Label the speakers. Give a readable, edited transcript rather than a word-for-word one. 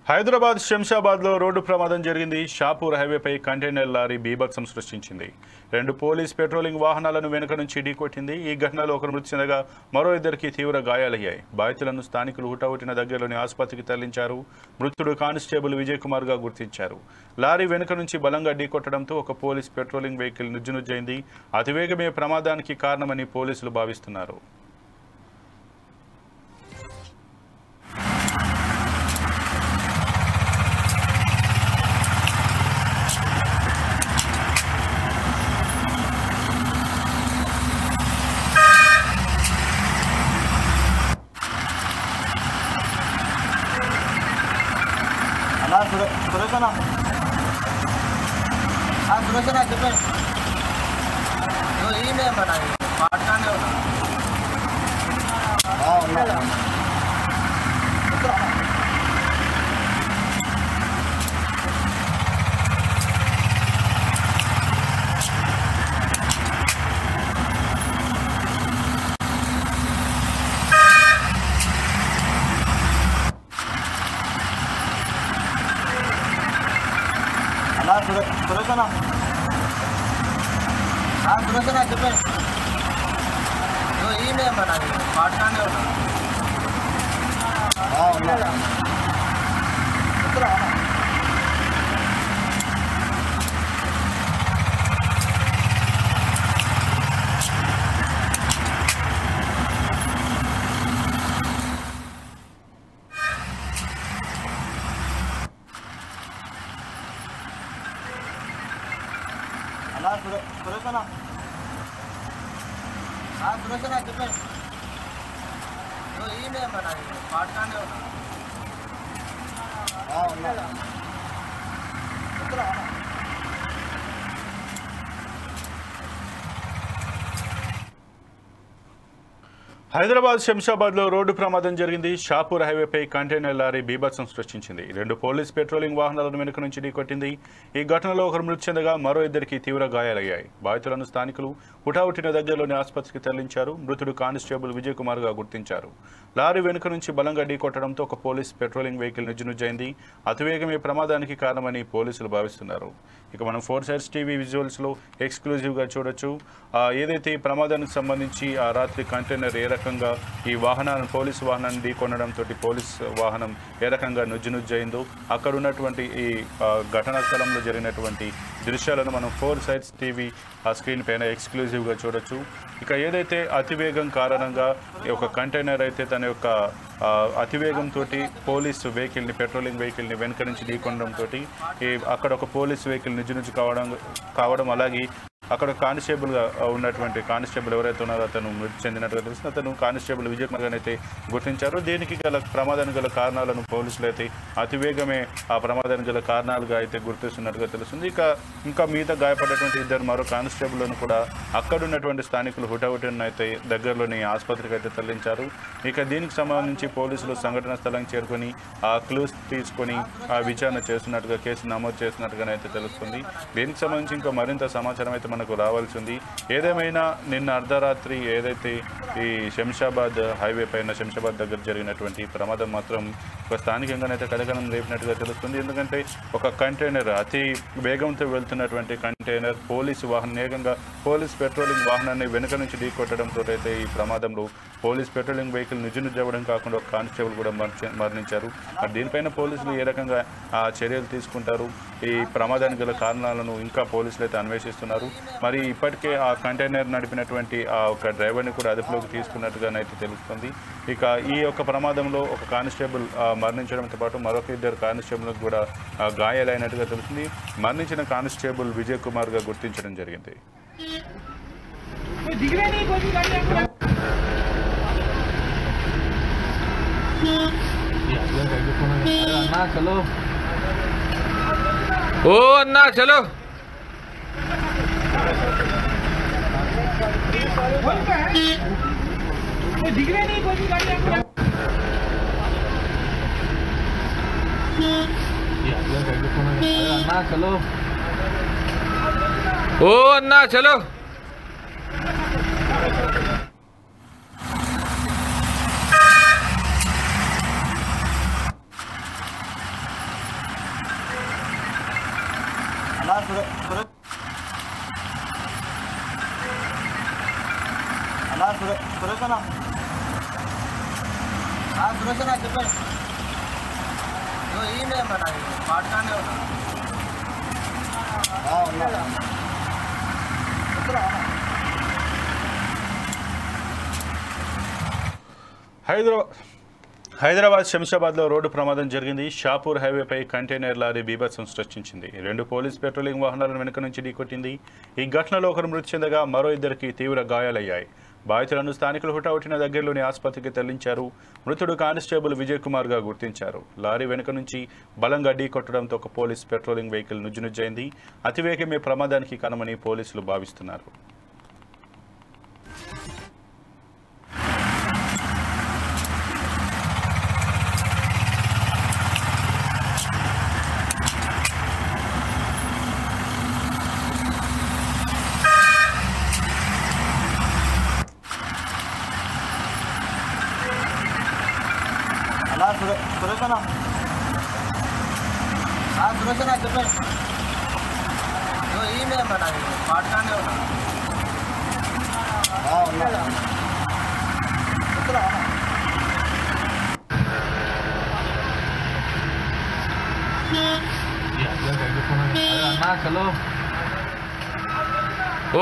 Speaker 1: Hyderabad శంషాబాద్లో road ప్రమాదం జరిగింది. Shahpur హైవేపై container lorry బీభత్సం సృష్టించింది. 2 పోలీస్ పెట్రోలింగ్ వాహనాలను వెనుక నుంచి ఢీకొట్టింది. ఈ ఘటనలో ఒకరు మృతి చెందగా మరో ఇద్దరికి తీవ్ర గాయాలయ్యాయి. బాధితులను స్థానికులు హుటాహుటిన దగ్గరలోని ఆసుపత్రికి తరలించారు. మృతుడు కానిస్టేబుల్ విజయ్ కుమార్ గా గుర్తించారు. లారీ వెనుక నుంచి బలంగా ఢీకొట్టడంతో ఒక పోలీస్ పెట్రోలింగ్ వెహికల్ నుజ్జునుజ్జైంది. అతివేగమే ప్రమాదానికి కారణమని పోలీసులు భావిస్తున్నారు.
Speaker 2: सुरक्षा చెప్పండి ఈయనే మన పాటనే ఉన్నా సురక్షణ చెప్పండి ఈయనే మన పాటనే ఉన్నా సురక్షణ చెప్పండి ఈయనే మన పాటనే ఉన్నా
Speaker 1: హైదరాబాద్ శంషాబాద్లో రోడ్డు ప్రమాదం జరిగింది. షాపూర్ హైవేపై కంటైనర్ లారీ బీభత్సం సృష్టించింది. 2 పోలీస్ పెట్రోలింగ్ వాహనాలను వెనుక నుంచి ఢీకొట్టింది. ఈ ఘటనలో ఒకరు మృతి చెందగా మరో ఇద్దరికి తీవ్ర గాయాలయ్యాయి. బాధితులను స్థానికులు హుటాహుటిన దగ్గరలోని ఆసుపత్రికి తరలించారు. మృతుడు కానిస్టేబుల్ విజయ్ కుమార్ గా గుర్తించారు. లారీ వెనుక నుంచి బలంగా ఢీకొట్టడంతో ఒక పోలీస్ పెట్రోలింగ్ వెహికల్ నుజ్జునుజ్జైంది. అతివేగమే ప్రమాదానికి కారణమని పోలీసులు భావిస్తున్నారు. ఇక మనం 4 సైడ్స్ టీవీ విజువల్స్ లో ఎక్స్క్లూజివ్ గా చూడొచ్చు. ఏదైతే ఈ ప్రమాదానికి సంబంధించి ఆ రాత్రి కంటైనర్ ఏ రకంగా ఈ వాహనాన్ని పోలీసు వాహనాన్ని ఢీకొనడంతో పోలీస్ వాహనం ఏ రకంగా నుజ్జునుజ్జైందో అక్కడ ఉన్నటువంటి ఈ ఘటనా స్థలంలో జరిగినటువంటి దృశ్యాలను మనం 4 సైడ్స్ టీవీ ఆ స్క్రీన్ పైన ఎక్స్క్లూజివ్గా చూడొచ్చు. ఇక ఏదైతే అతివేగం కారణంగా ఒక కంటైనర్ అయితే తన యొక్క అతివేగంతో పోలీసు వెహికల్ని పెట్రోలింగ్ వెహికల్ని వెనుక నుంచి ఢీకొనడంతో అక్కడ ఒక పోలీస్ వెహికల్ నుజ్జు కావడం అలాగే అక్కడ కానిస్టేబుల్గా ఉన్నటువంటి కానిస్టేబుల్ ఎవరైతే ఉన్నారో అతను మృతి చెందినట్టుగా తెలుస్తుంది. అతను కానిస్టేబుల్ విజయ్ కుమార్ గారిని అయితే గుర్తించారు. దీనికి గల ప్రమాదానికి గల కారణాలను పోలీసులు అయితే అతివేగమే ఆ ప్రమాదానికి గల కారణాలుగా అయితే గుర్తిస్తున్నట్టుగా తెలుస్తుంది. ఇంకా మిగతా గాయపడినటువంటి ఇద్దరు మరో కానిస్టేబుల్ను కూడా అక్కడ ఉన్నటువంటి స్థానికులు హుటాహుటిన అయితే దగ్గరలోని ఆసుపత్రికి అయితే తరలించారు. ఇక దీనికి సంబంధించి పోలీసులు సంఘటన స్థలానికి చేరుకొని ఆ క్లూస్ తీసుకొని ఆ విచారణ చేస్తున్నట్టుగా కేసు నమోదు చేస్తున్నట్టుగా అయితే తెలుస్తుంది. దీనికి సంబంధించి ఇంకా మరింత సమాచారం అయితే మనకు రావాల్సి ఉంది. ఏదేమైనా నిన్న అర్ధరాత్రి ఏదైతే ఈ శంషాబాద్ హైవే పైన శంషాబాద్ దగ్గర జరిగినటువంటి ప్రమాదం మాత్రం ఒక స్థానికంగానైతే కలకలం రేపినట్టుగా తెలుస్తుంది. ఎందుకంటే ఒక కంటైనర్ అతి వేగంతో వెళ్తున్నటువంటి కంటైనర్ పోలీసు వాహనం వేగంగా పోలీస్ పెట్రోలింగ్ వాహనాన్ని వెనుక నుంచి ఢీకొట్టడంతో అయితే ఈ ప్రమాదంలో పోలీస్ పెట్రోలింగ్ వెహికల్ నుజ్జునుజ్జవడం కాకుండా ఒక కానిస్టేబుల్ కూడా మరణించారు. మరి దీనిపైన పోలీసులు ఏ రకంగా ఆ చర్యలు తీసుకుంటారు, ఈ ప్రమాదానికి గల కారణాలను ఇంకా పోలీసులు అయితే అన్వేషిస్తున్నారు. మరి ఇప్పటికే ఆ కంటైనర్ నడిపినటువంటి ఆ ఒక డ్రైవర్ని కూడా అదుపులోకి తీసుకున్నట్టుగానైతే తెలుస్తుంది. ఇక ఈ యొక్క ప్రమాదంలో ఒక కానిస్టేబుల్ మరణించడంతో పాటు మరొక 2 కానిస్టేబుల్కి కూడా గాయాలైనట్టుగా తెలుస్తుంది. మరణించిన కానిస్టేబుల్ విజయ్ కుమార్ గా గుర్తించడం జరిగింది.
Speaker 3: ओ अन्ना चलो अन्ना चलो ओ अन्ना चलो
Speaker 2: సురేష్ అన్న సురేష్ అన్న చెప్పండి ఈయన మన పాటకానే ఉన్నా
Speaker 1: హైదరాబాద్ శంషాబాద్లో రోడ్డు ప్రమాదం జరిగింది. షాపూర్ హైవేపై కంటైనర్ లారీ బీభత్సం సృష్టించింది. 2 పోలీస్ పెట్రోలింగ్ వాహనాలను వెనుక నుంచి ఢీకొట్టింది. ఈ ఘటనలో ఒకరు మృతి చెందగా మరో 2కి తీవ్ర గాయాలయ్యాయి. బాధితులను స్థానికులు హుటాహుటిన దగ్గరలోని ఆసుపత్రికి తరలించారు. మృతుడు కానిస్టేబుల్ విజయ్ కుమార్గా గుర్తించారు. లారీ వెనుక నుంచి బలంగా ఢీకొట్టడంతో ఒక పోలీస్ పెట్రోలింగ్ వెహికల్ నుజ్జునుజ్జైంది. అతివేగమే ప్రమాదానికి కారణమని పోలీసులు భావిస్తున్నారు.
Speaker 2: సురేష్ అన్న చెప్పండి ఈయన మన పాటకానే ఉన్నా
Speaker 3: अन्ना चलो ओ